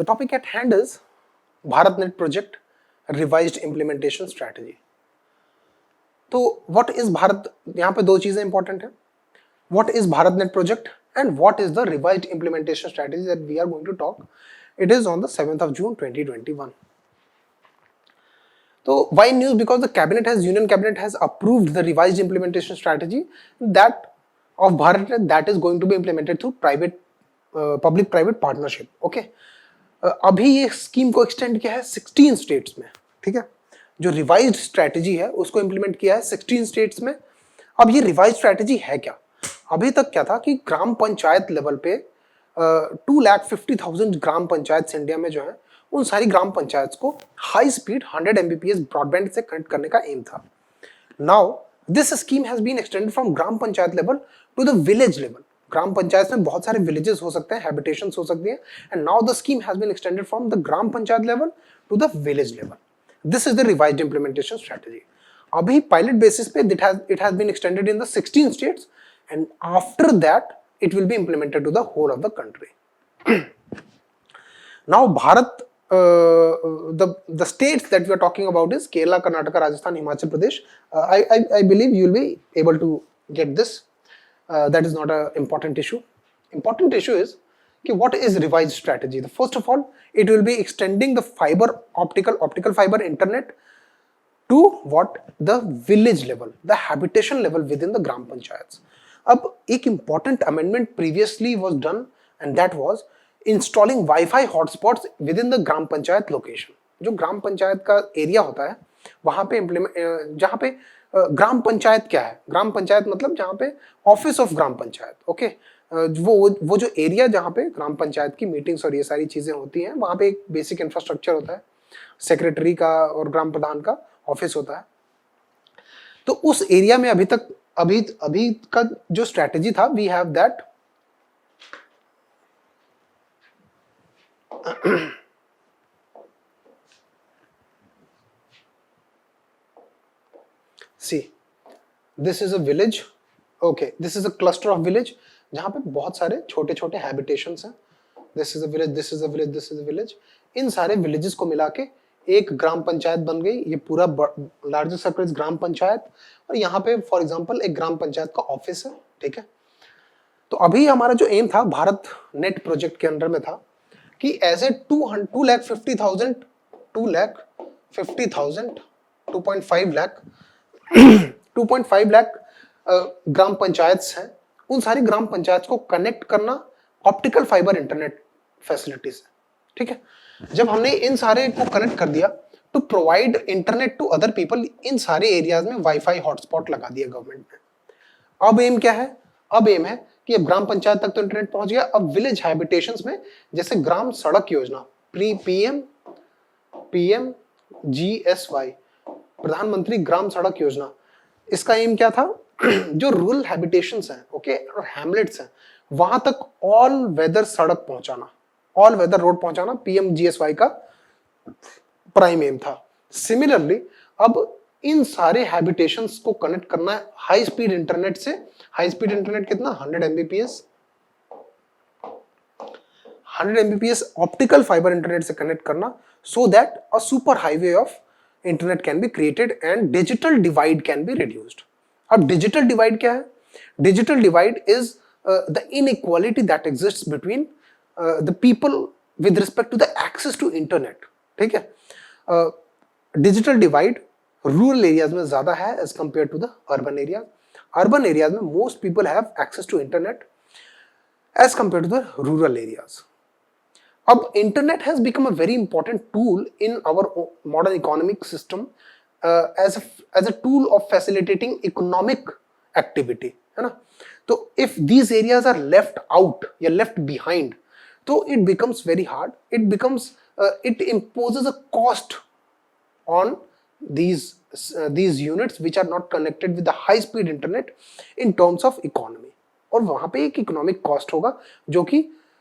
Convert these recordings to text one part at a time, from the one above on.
The topic at hand is BharatNet project revised implementation strategy. तो what is Bharat, यहाँ पे दो चीजें इंपॉर्टेंट है. What is BharatNet project and what is the revised implementation strategy that we are going to talk. It is on the 7th of June 2021. So why news? Because the Union Cabinet has approved the revised implementation strategy that of BharatNet that is going to be implemented through public private partnership. Okay. अभी ये scheme को extend किया है 16 states में. ठीक है, जो revised strategy है उसको इंप्लीमेंट किया है 16 स्टेट्स में. अब ये रिवाइज्ड स्ट्रैटेजी है क्या? अभी तक क्या था कि ग्राम पंचायत लेवल पे 2,50,000 ग्राम पंचायत इंडिया में जो है उन सारी ग्राम पंचायत को हाई स्पीड 100 Mbps ब्रॉडबैंड से कनेक्ट करने का एम था. Now this scheme has been extended from gram panchayat level to the village level. Gram panchayat में बहुत सारे विलेजेस हो सकते हैं, हैबिटेशंस हो सकती हैं, and now the scheme has been extended from the gram panchayat level to the village level. This is the revised implementation strategy. अभी पायलट बेसिस पे it has been extended in the 16 states and after that it will be implemented to the whole of the country. Now Bharat, the states that we are talking about is Kerala, Karnataka, Rajasthan, Himachal Pradesh. I believe you will be able to get this. That is not an important issue. Important issue is what is revised strategy. First of all, it will be extending the optical fiber internet to the village level, the habitation level within the gram panchayats. अब एक important amendment previously was done and that was installing wifi hotspots with in the gram panchayat location. जो ग्राम पंचायत का area होता है वहां पे जहां पे ग्राम पंचायत क्या है, ग्राम पंचायत मतलब जहां पे office of gram panchayat. Okay, वो जो एरिया जहां पे ग्राम पंचायत की मीटिंग्स और ये सारी चीजें होती हैं वहां पे एक बेसिक इंफ्रास्ट्रक्चर होता है, सेक्रेटरी का और ग्राम प्रधान का ऑफिस होता है. तो उस एरिया में अभी का जो स्ट्रैटेजी था, we have that see this is a village. Okay, this is a cluster of village जहां पे बहुत सारे छोटे छोटे हैबिटेशंस हैं. This is a village, this is a village, this is a village. इन सारे विलेजेस को मिला के एक ग्राम पंचायत बन गई. ये पूरा लार्जर सर्कल ग्राम पंचायत, और यहाँ पे फॉर एग्जांपल एक ग्राम पंचायत का ऑफिस है. ठीक है, तो अभी हमारा जो एम था भारत नेट प्रोजेक्ट के अंडर में था कि ऐसे 2,50,000 2.5 लाख ग्राम पंचायत हैं. उन सारी ग्राम पंचायत को कनेक्ट करना ऑप्टिकल फाइबर इंटरनेट फैसिलिटी से. ठीक है, जब हमने इन सारे को कनेक्ट कर दिया to provide internet to other people, इन सारे एरियाज में वाईफाई हॉटस्पॉट लगा दिया गवर्नमेंट ने. अब एम क्या है? अब एम है कि अब ग्राम पंचायत तक तो इंटरनेट पहुंच गया. अब विलेज हैबिटेशंस में जैसे ग्राम सड़क योजना, PMGSY, प्रधानमंत्री ग्राम सड़क योजना, इसका एम क्या था? जो रूरल हैबिटेशंस हैं, ओके, और हैमलेट्स हैं, वहां तक ऑल वेदर सड़क पहुंचाना, ऑल वेदर रोड पहुंचाना PMGSY का प्राइम एम था. सिमिलरली अब इन सारे हैबिटेशंस को कनेक्ट करना है हाई स्पीड इंटरनेट से. हाई स्पीड इंटरनेट कितना? 100 Mbps ऑप्टिकल फाइबर इंटरनेट से कनेक्ट करना, so that a super highway of internet can be created and digital divide can be reduced. अब डिजिटल डिवाइड क्या है? Digital divide is the inequality that exists between the people with respect to the access to internet. ठीक है, digital divide rural areas में ज्यादा है as compare to the urban area. Urban areas में most people have access to internet as compare to the rural areas. अब internet has become a very important tool in our modern economic system as a tool of facilitating economic activity, है ना. तो if these areas are left out या left behind, so it becomes very hard. It imposes a cost on these units which are not connected with the high speed internet in terms of economy. और वहां पे एक economic cost होगा जो कि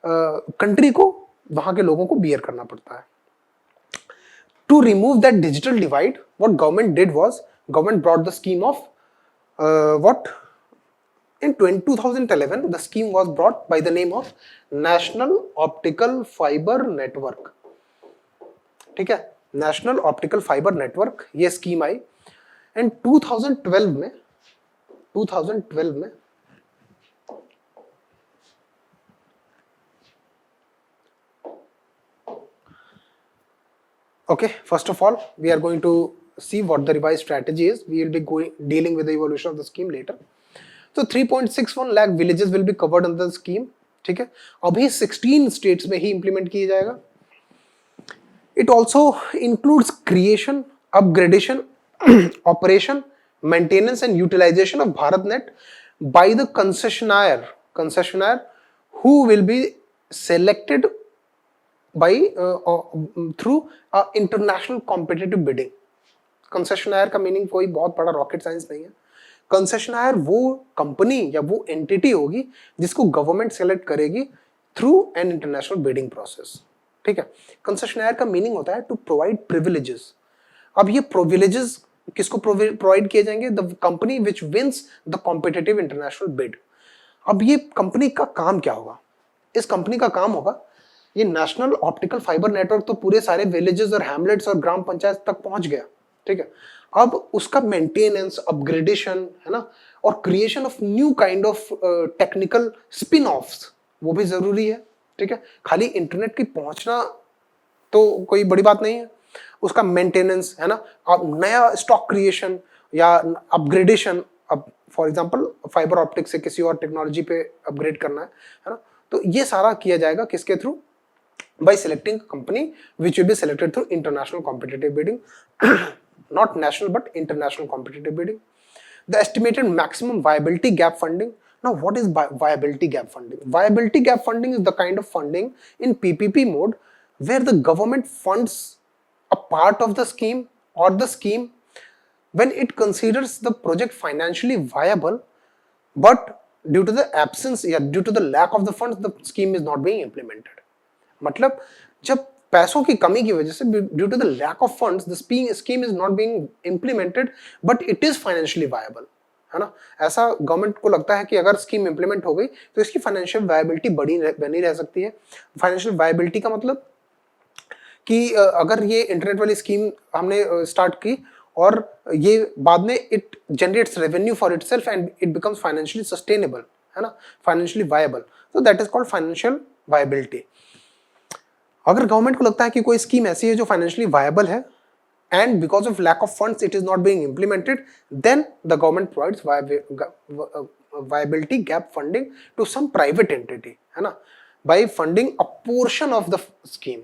country को, वहां के लोगों को बियर करना पड़ता है. To remove that digital divide, what government did was government brought the scheme of In 2011, the scheme was brought by the name of National Optical Fiber Network. ठीक है, नेशनल ऑप्टिकल फाइबर नेटवर्क ये scheme I and 2012 में okay, first of all we are going to see what the revised strategy is. We will be dealing with the evolution of the scheme later. So 3.61 lakh villages will be covered under the scheme. ठीक है, अभी 16 states में ही implement किया जाएगा. It also includes creation, upgradation, operation, maintenance and utilization of BharatNet by the concessionaire who will be selected by through international competitive bidding. कंसेशनायर का meaning कोई बहुत बड़ा रॉकेट साइंस नहीं है. कंसेशनायर वो कंपनी या वो एंटिटी होगी जिसको गवर्नमेंट सेलेक्ट करेगी through an international bidding process. ठीक है, कंसेशनायर का मीनिंग होता है टू प्रोवाइड प्रिविलेजेस. अब ये प्रिविलेजेस किसको प्रोवाइड किए जाएंगे? The company which wins the competitive international bid. अब ये कंपनी का काम क्या होगा? इस कंपनी का काम होगा, ये नेशनल ऑप्टिकल फाइबर नेटवर्क तो पूरे सारे विलेजेस और हैमलेट्स और ग्राम पंचायत तक पहुंच गया. ठीक है, अब उसका मेंटेनेंस, अपग्रेडेशन है ना, और creation of new kind of technical spin offs वो भी जरूरी है. ठीक है, खाली इंटरनेट की पहुंचना तो कोई बड़ी बात नहीं है, उसका मेंटेनेंस है ना, अब नया स्टॉक क्रिएशन या अपग्रेडेशन. अब फॉर एग्जांपल फाइबर ऑप्टिक से किसी और टेक्नोलॉजी पे अपग्रेड करना है ना, तो ये सारा किया जाएगा किसके through? by selecting a company which will be selected through international competitive bidding. Not national but international competitive bidding. The estimated maximum viability gap funding. Now what is viability gap funding? Viability gap funding is the kind of funding in PPP mode where the government funds a part of the scheme or the scheme when it considers the project financially viable, but due to the absence, due to the lack of the funds, the scheme is not being implemented. मतलब जब पैसों की कमी की वजह से due to the lack of funds the scheme is not being implemented but it is financially viable, है ना. ऐसा गवर्नमेंट को लगता है कि अगर स्कीम इंप्लीमेंट हो गई तो इसकी फाइनेंशियल वायबिलिटी बनी रह सकती है. फाइनेंशियल वायबिलिटी का मतलब कि अगर ये इंटरनेट वाली स्कीम हमने स्टार्ट की और ये बाद में it generates revenue for itself and it becomes financially sustainable, है ना, फाइनेंशियली वायबल, तो that is called financial viability. अगर गवर्नमेंट को लगता है कि कोई स्कीम ऐसी है जो फाइनेंशियली वायबल है and because of lack of funds it is not being implemented, then the government provides viability gap funding to some private entity, है ना, by funding a portion of the scheme.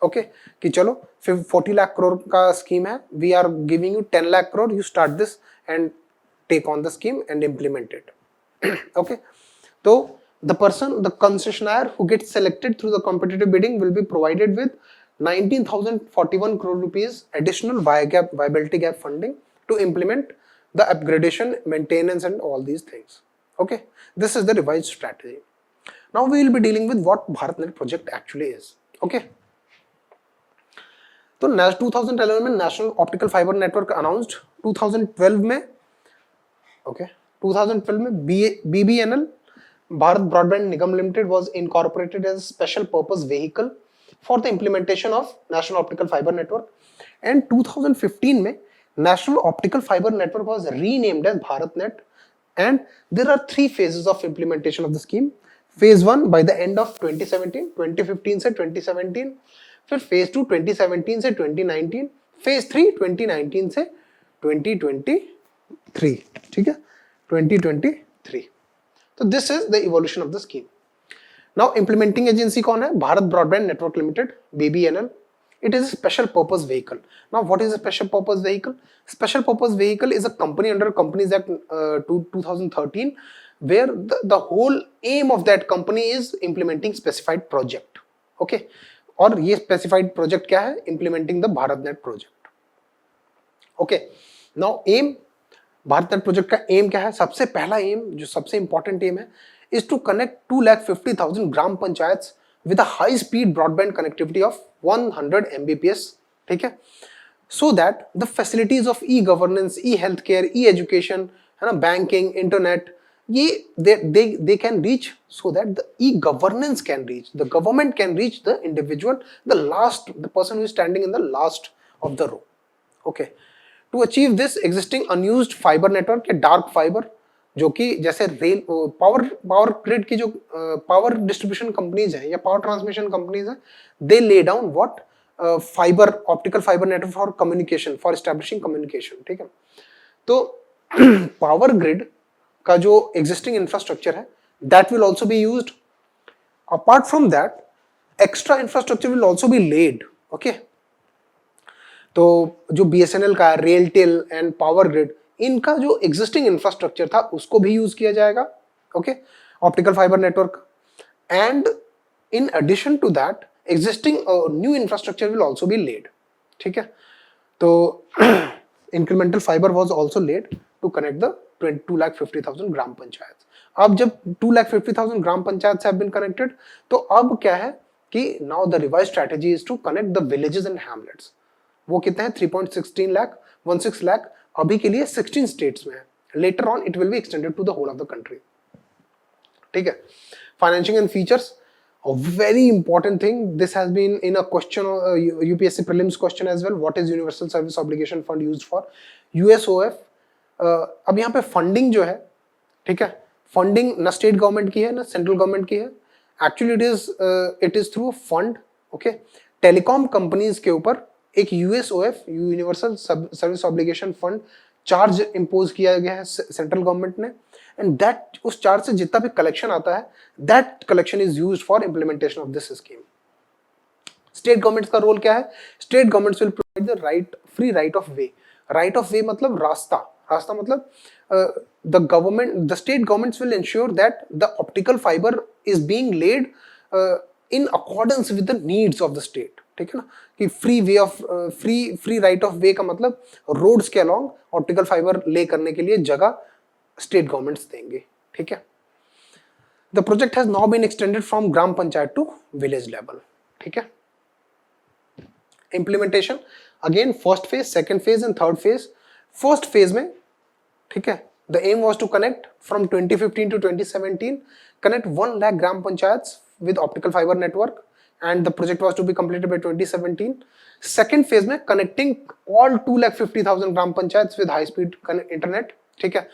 Okay, कि चलो 40 लाख करोड़ का scheme है, we are giving you 10 lakh crore, you start this and take on the scheme and implement it. Okay, तो the concessionaire who gets selected through the competitive bidding will be provided with 19,041 crore rupees additional viability gap funding to implement the upgradation, maintenance and all these things. Okay, this is the revised strategy. Now we will be dealing with what BharatNet project actually is. Okay, तो 2011 में national optical fibre network announced. 2012 में 2012 में BBNL Bharat Broadband Nigam Limited was incorporated as a special purpose vehicle for the implementation of National Optical Fiber Network. And 2015 में National Optical Fiber Network was renamed as BharatNet. And there are 3 phases of implementation of the scheme. Phase 1 by the end of 2017, 2015 से 2017, फिर Phase 2 2017 से 2019, Phase 3 2019 से 2023. ठीक है, 2023. So this is the evolution of the scheme. Now implementing agency कौन है? Bharat Broadband Network Limited, BBNL. It is a special purpose vehicle. Now what is a special purpose vehicle? Special purpose vehicle is a company under Companies Act 2013 where the whole aim of that company is implementing specified project. Okay, और ये specified project क्या है? Implementing the BharatNet project. Okay, now aim, BharatNet project का aim क्या है? सबसे पहला aim, जो सबसे इंपॉर्टेंट एम है, is to connect 2,50,000 gram panchayat with a high speed broadband connectivity of 100 Mbps. ठीक है, so that the facilities of e governance, e health care, e education, है ना, बैंकिंग, इंटरनेट ये they can reach so that the e-governance can reach, the government can reach the individual, the person who is standing in the last of the row. Okay, to achieve this, existing unused fiber network या dark fiber, जो कि जैसे rail power grid की जो power distribution companies हैं या power transmission companies हैं, they lay down what fibre, optical fibre network for communication, for establishing communication. ठीक है, तो पावर ग्रिड का जो एग्जिस्टिंग इंफ्रास्ट्रक्चर है, that will also be used. Apart from that, extra infrastructure will also be laid. Okay, तो जो BSNL का RailTel and power grid, इनका जो एग्जिस्टिंग इंफ्रास्ट्रक्चर था उसको भी यूज किया जाएगा. Okay, optical fibre network. And in addition to that, existing new infrastructure will also be laid. ठीक है, तो incremental fibre was also laid to connect the 2,50,000 gram panchayat. अब जब 2,50,000 gram panchayat have been connected, तो अब क्या है कि now the revise strategy is to connect the villages and hamlets. वो कितने हैं? 3.16 लाख, 16 लाख अभी के लिए 16 स्टेट्स में है. Later on it will be extended to the whole of the country. ठीक है, financing and features, a very important thing. This has been in a question, UPSC prelims question as well. What is universal service obligation fund used for? USOF. अब यहाँ पे funding जो है, ठीक है, funding ना स्टेट गवर्नमेंट की है ना सेंट्रल गवर्नमेंट की है. Actually it is through fund. Okay, telecom companies के ऊपर एक USOF, universal service obligation fund charge impose किया गया है सेंट्रल गवर्नमेंट ने. एंड दैट, उस चार्ज से जितना भी कलेक्शन आता है, that collection is used for implementation of this scheme. State government का रोल क्या है? State governments will provide the right, free right of way. Right of वे मतलब रास्ता. रास्ता मतलब the government, the state governments will ensure that the optical fibre is being laid in accordance with the needs of the state. ठीक है ना, कि free way of, free right of way का मतलब रोड्स के अलोंग ऑप्टिकल फाइबर ले करने के लिए जगह स्टेट गवर्नमेंट्स देंगे. ठीक है, the project has now been extended from gram panchayat to village level. ठीक है, implementation again first phase, second phase and third phase. First phase में, ठीक है, the aim was to connect from 2015 to 2017, connect 1 lakh gram panchayat with optical fibre network, and the project was to be completed by 2017. Second phase में connecting all 2,50,000 gram panchayat with high speed internet. ठीक है,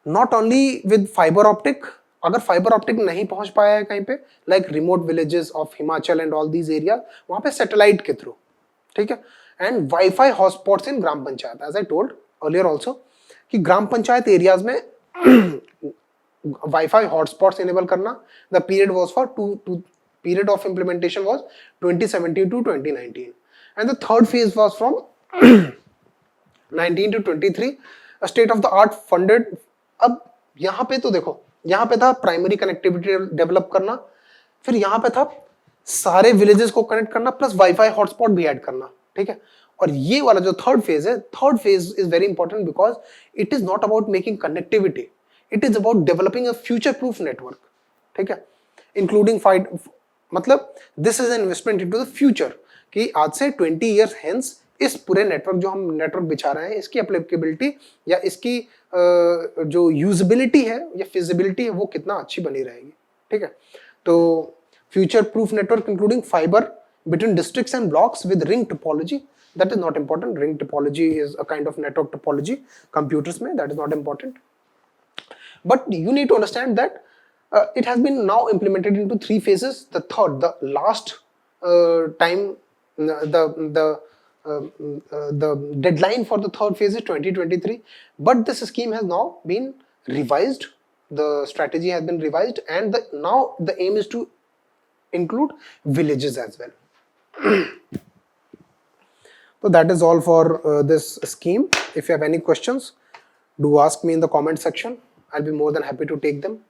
not only with fiber optic, अगर fiber optic नहीं पहुंच पाया है कहीं पे, like remote villages of Himachal and all these areas, वहां पे satellite के through. ठीक है, and Wi-Fi hotspots in gram panchayat, as I told earlier also, कि ग्राम पंचायत एरियाज में Wi-Fi hotspots enable करना. The period was for period of implementation was 2017 to 2019, and the third phase was from 19 to 23, a state of the art funded. अब यहाँ पे तो देखो, यहाँ पे था प्राइमरी कनेक्टिविटी डेवलप करना, फिर यहाँ पे था सारे विलेजेस को कनेक्ट करना प्लस वाईफाई हॉटस्पॉट भी ऐड करना. ठीक है, और ये वाला जो थर्ड फेज है, third phase is very important because it is not about making connectivity, it is about developing a future proof network. ठीक है, इंक्लूडिंग मतलब this is an investment into the future, कि आज से 20 इयर्स हेंस इस पूरे network, जो हम नेटवर्क बिछा रहे हैं, इसकी एप्लीकेबिलिटी या इसकी जो यूजेबिलिटी है या फिजिबिलिटी है वो कितना अच्छी बनी रहेगी. ठीक है, तो future proof network including fibre between districts and blocks with ring topology. That is not important. Ring topology is a kind of network topology computers में, that is not important. But you need to understand that it has been now implemented into 3 phases. The third, the last time, the deadline for the third phase is 2023. But this scheme has now been revised. The strategy has been revised, and now the aim is to include villages as well. So that is all for this scheme. If you have any questions, do ask me in the comment section. I'll be more than happy to take them.